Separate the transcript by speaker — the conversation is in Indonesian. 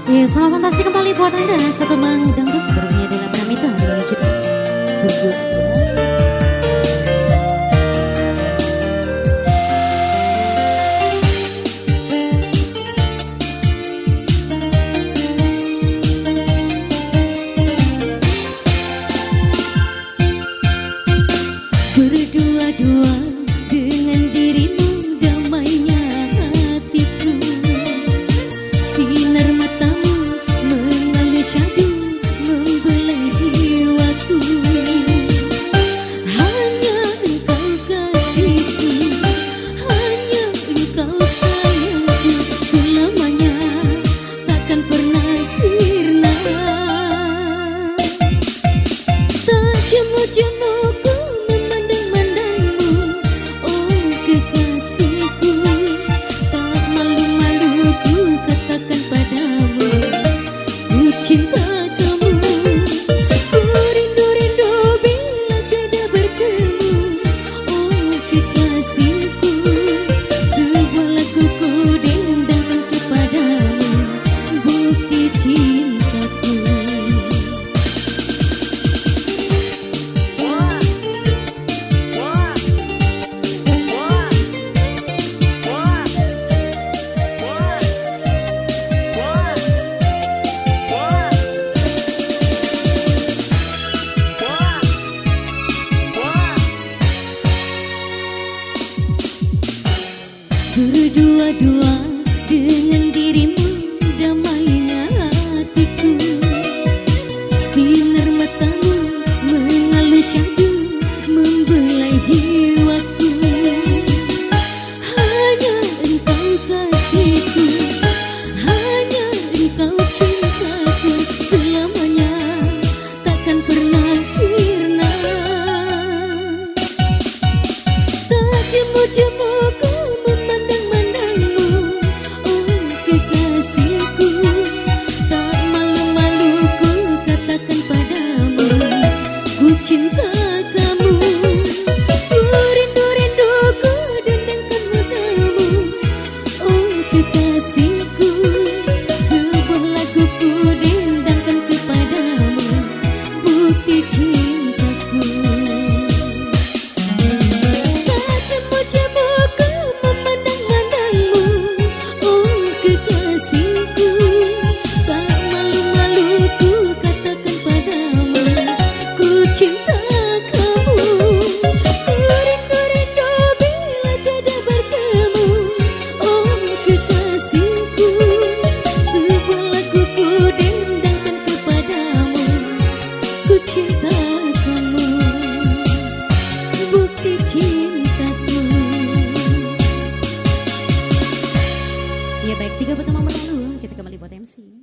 Speaker 1: Ya, selamat fantasi kembali buat Anda. Satu mangdang berbunyi dalam pamitan dengan judul Berdua-dua. Berdua-dua dengan dirimu, damainya hatiku. Sinar matamu mengalun syadu membelai jiwaku. Hanya engkau kasihku, hanya engkau sayangku. Selamanya takkan pernah sirna. Tak jemu-jemu cinta kamu, ku rindu-rindu bila tiada bertemu. Oh kekasihku, sebuah lagu ku dendangkan kepadamu, bukti cintaku. Berdua-dua dengan dirimu, damainya hatiku. Sinar matamu mengalun syadu membelai jiwaku. Hanya engkau kasihku, hanya engkau cintaku. Selamanya takkan pernah sirna. Tak jemu-jemu ku memandang-mandangmu. Oh kekasihku, tak malu-malu ku katakan padamu, ku cinta kamu. Ku rindu-rindu ku dendangkan padamu. Oh kekasihku, sebuah lagu ku dendangkan kepadamu, bukti cintaku. Cinta kamu, ku rindu-rindu bila tiada bertemu. Oh kekasihku, sebuah lagu ku dendangkan kepadamu, ku cinta kamu, bukti cintaku. Ya baik, 3 pertemuan berlalu, kita kembali buat MC.